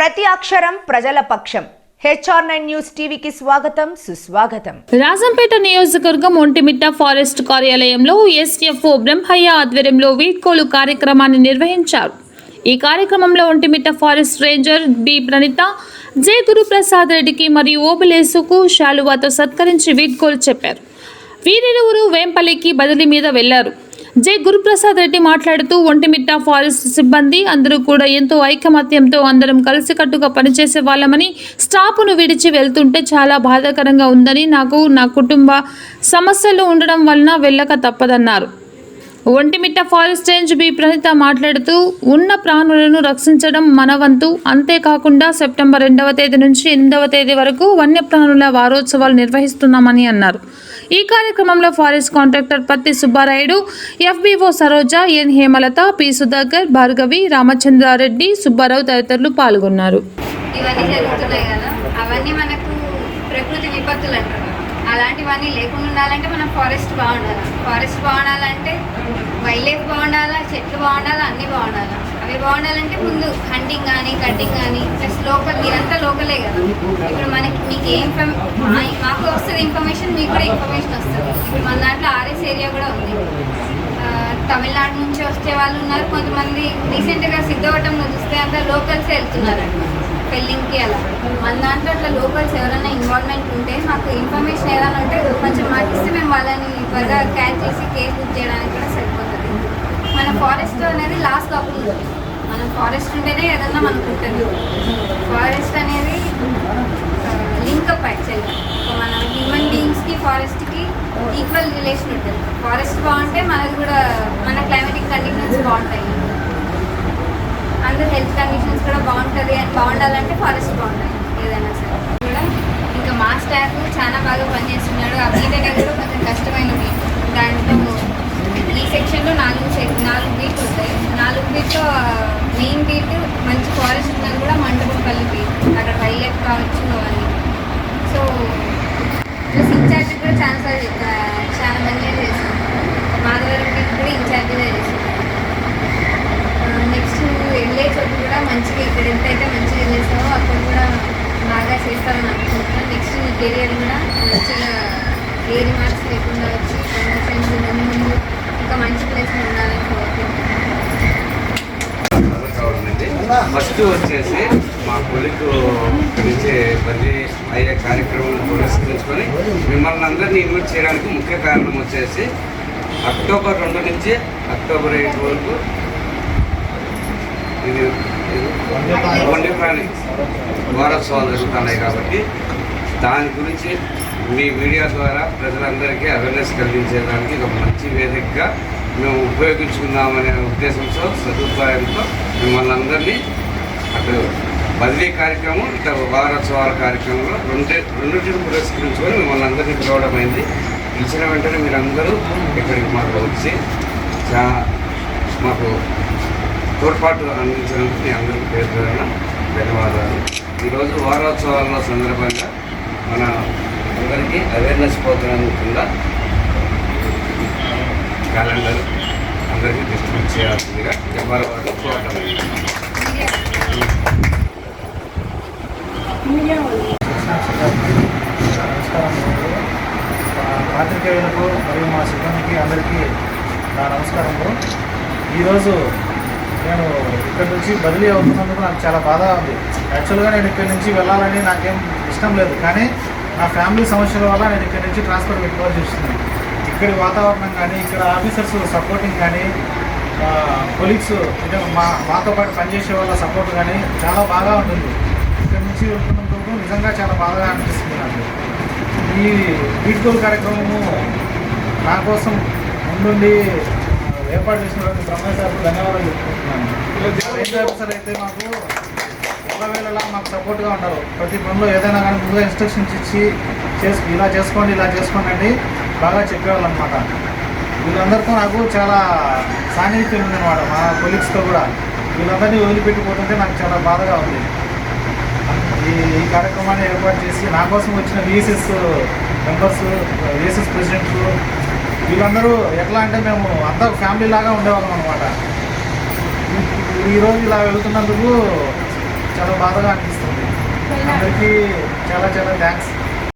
ప్రతి అక్షరం ప్రజల పక్షం. HR9 న్యూస్ టీవీకి స్వాగతం సుస్వాగతం. రాజంపేట నియోజకవర్గం ఒంటిమిట్ట ఫారెస్ట్ కార్యాలయంలో SFO బ్రహ్మయ్య ఆధ్వర్యంలో వీడ్కోలు కార్యక్రమాన్ని నిర్వహించారు. ఈ కార్యక్రమంలో Vontimitta forest ranger B Praneetha, J Guruprasad రెడ్డికి మరియు ఓబులేసుకు శాలువాతో సత్కరించి వీడ్కోలు చెప్పారు. వీరిరువురు వేంపల్లికి బదిలీ మీద వెళ్లారు. జె గురుప్రసాద్ రెడ్డి మాట్లాడుతూ ఒంటిమిట్ట ఫారెస్ట్ సిబ్బంది అందరూ కూడా ఎంతో ఐకమత్యంతో అందరం కలిసికట్టుగా పనిచేసే వాళ్ళమని, స్టాఫ్ను విడిచి వెళ్తుంటే చాలా బాధాకరంగా ఉందని, నాకు నా కుటుంబ సమస్యలు ఉండడం వలన వెళ్ళక తప్పదన్నారు. Vontimitta forest range B Praneetha మాట్లాడుతూ ఉన్న ప్రాణులను రక్షించడం మన వంతు, అంతేకాకుండా సెప్టెంబర్ 2వ తేదీ నుంచి 8వ తేదీ వరకు వన్యప్రాణుల వారోత్సవాలు నిర్వహిస్తున్నామని అన్నారు. ఈ కార్యక్రమంలో ఫారెస్ట్ కాంట్రాక్టర్ పత్తి సుబ్బారాయుడు, FBO సరోజ, ఎన్ హేమలత, పి సుధాకర్, భార్గవి, రామచంద్రారెడ్డి, సుబ్బారావు తదితరులు పాల్గొన్నారు. ఇవన్నీ జరుగుతున్నాయి కదా, అవన్నీ మనకు ప్రకృతి విపత్తులు అంటారు. అలాంటివన్నీ లేకుండా ఉండాలంటే మనం ఫారెస్ట్ బాగుండాలి. ఫారెస్ట్ బాగుండాలంటే వైల్డ్ లైఫ్ బాగుండాలా, చెట్లు బాగుండాలా, అన్నీ బాగుండాలి. అవి బాగుండాలంటే ముందు హంటింగ్ కానీ, కట్టింగ్ కానీ, ప్లస్ లోకల్, మీరంతా లోకలే కదా. ఇప్పుడు మీకు మాకు వస్తుంది ఇన్ఫర్మేషన్, మీకు కూడా ఇన్ఫర్మేషన్ వస్తుంది. ఇప్పుడు మన దాంట్లో RS ఏరియా కూడా ఉంది. తమిళనాడు నుంచి వచ్చే వాళ్ళు ఉన్నారు. కొంతమంది రీసెంట్గా సిద్ధవటంలో చూస్తే అంతా లోకల్సే వెళ్తున్నారు పెళ్ళింగ్కి. అలా మన దాంట్లో అట్లా లోకల్స్ ఎవరైనా ఇన్వాల్వ్మెంట్ ఉంటే, మాకు ఇన్ఫర్మేషన్ ఏదైనా ఉంటే కొంచెం మాకు ఇస్తే మేము వాళ్ళని త్వరగా క్యాచ్ చేసి కేసు బుక్ చేయడానికి కూడా సరిపోతుంది. మన ఫారెస్ట్ అనేది లాస్ట్ లోపల ఉంటుంది. మనం ఫారెస్ట్ ఉంటేనే ఏదన్నా మనకు ఉంటుంది. ఫారెస్ట్ అనేది లింకప్ యాక్చువల్గా. మన హ్యూమన్ బీయింగ్స్కి ఫారెస్ట్కి ఈక్వల్ రిలేషన్ ఉంటుంది. ఫారెస్ట్ బాగుంటే మనది కూడా, మన క్లైమాటిక్ కండిషన్స్ బాగుంటాయి, అందరూ హెల్త్ కండిషన్స్ కూడా బాగుంటుంది. అని బాగుండాలంటే ఫారెస్ట్ బాగుంటుంది ఏదైనా సరే. కూడా ఇంకా మా స్టాఫ్ చాలా బాగా పనిచేస్తున్నాడు. ఆ బీట్ అనేది కూడా కొంచెం కష్టమైన బీట్. దాంట్లో ఈ సెక్షన్లో 4 బీట్లు ఉంటాయి. 4 బీట్లో మెయిన్ బీట్ మంచి ఫారెస్ట్ ఉన్నది కూడా మండపల్లి బీట్. అక్కడ వైల్డ్ లైఫ్ కావచ్చు అవన్నీ. సో ప్లస్ ఇన్ఛార్జ్ కూడా చాలా మంచిగా చేస్తాం. మాధవరం బీట్ కూడా ఇన్ఛార్జ్గా చేస్తాం. నెక్స్ట్ వెళ్ళే చోటు కూడా మంచిగా, ఇక్కడ ఎంతైతే మంచిగా చేస్తావో అక్కడ కూడా బాగా చేస్తామని అనుకుంటున్నాను. నెక్స్ట్ నీ కెరియర్ కూడా మంచిగా ఏ రిమార్క్స్ లేకుండా వచ్చి ప్రమోషన్స్ ముందు ఇంకా మంచి ప్లేస్లో ఉండాలని కోరుకుంటున్నాను. ఫస్ట్ వచ్చేసి మా కొలిక్ గురించి బదిలీ అయ్యే కార్యక్రమాలను పురస్కరించుకొని మిమ్మల్ని అందరినీ ఇన్వైట్ చేయడానికి ముఖ్య కారణం వచ్చేసి అక్టోబర్ 2 నుంచి అక్టోబర్ 8 వరకు ఇది వన్యప్రాణి వారోత్సవాలు జరుగుతున్నాయి. కాబట్టి దాని గురించి మీ మీడియా ద్వారా ప్రజలందరికీ అవేర్నెస్ కలిగించేదానికి ఒక మంచి వేదికగా మేము ఉపయోగించుకుందామనే ఉద్దేశంతో, సదుపాయంతో మిమ్మల్ని అందరినీ అటు బదిలీ కార్యక్రమం, ఇట్లా వారోత్సవాల కార్యక్రమంలో రెండింటిని పురస్కరించుకొని మిమ్మల్ని అందరినీ పిలవడమైంది. పిలిచిన వెంటనే మీరందరూ ఇక్కడికి మాకు వచ్చి మాకు తోడ్పాటు అందించడానికి మీ అందరికీ పేరున ధన్యవాదాలు. ఈరోజు వారోత్సవాల సందర్భంగా మన అందరికీ అవేర్నెస్ ప్రోగ్రాం కింద క్యాలెండర్ అందరికీ డిస్ట్రిబ్యూట్ చేయాల్సిందిగా ఎవరి వారు కోరటమైంది. పాత్రికేయులకు మరియు మా సిబ్బందికి అందరికీ నా నమస్కారములు. ఈరోజు నేను ఇక్కడ నుంచి బదిలీ అవుతున్నందుకు నాకు చాలా బాధ ఉంది. యాక్చువల్గా నేను ఇక్కడి నుంచి వెళ్ళాలని నాకేం ఇష్టం లేదు, కానీ నా ఫ్యామిలీ సమస్యల వల్ల నేను ఇక్కడి నుంచి ట్రాన్స్ఫర్ పెట్టుకోవాల్సి వస్తుంది. ఇక్కడి వాతావరణం కానీ, ఇక్కడ ఆఫీసర్స్ సపోర్టింగ్ కానీ, కొలీగ్స్ అంటే మాతో పాటు పనిచేసే వాళ్ళ సపోర్ట్ కానీ చాలా బాగా ఉంటుంది. ఇక్కడి నుంచి వెళ్తున్నందుకు నిజంగా చాలా బాధగా అనిపిస్తుంది నాకు. ఈ వీడ్కోలు కార్యక్రమము నా కోసం ముందుండి ఏర్పాటు చేసినటువంటి బ్రహ్మయ్య సార్కు ధన్యవాదాలు చెప్పుకుంటున్నాను. రేంజ్ ఆఫీసర్ అయితే మాకు వేళలా మాకు సపోర్ట్గా ఉంటారు. ప్రతి పనిలో ఏదైనా కానీ ముందుగా ఇన్స్ట్రక్షన్స్ ఇచ్చి ఇలా చేసుకోండి అని బాగా చెప్పేవాళ్ళు అనమాట. వీళ్ళందరితో నాకు చాలా సాన్నిహిత్యం ఉందన్నమాట. మా కొలీగ్స్తో కూడా వీళ్ళందరినీ వదిలిపెట్టిపోతుంటే నాకు చాలా బాధగా ఉంది. ఈ కార్యక్రమాన్ని ఏర్పాటు చేసి నా కోసం వచ్చిన VSS మెంబర్స్, VSS ప్రెసిడెంట్స్ వీళ్ళందరూ ఎట్లా అంటే మేము అంతా ఫ్యామిలీ లాగా ఉండేవాళ్ళం అనమాట. ఈరోజు ఇలా వెళ్తున్నందుకు చాలా బాధగా అనిపిస్తుంది. అందరికీ చాలా చాలా థ్యాంక్స్.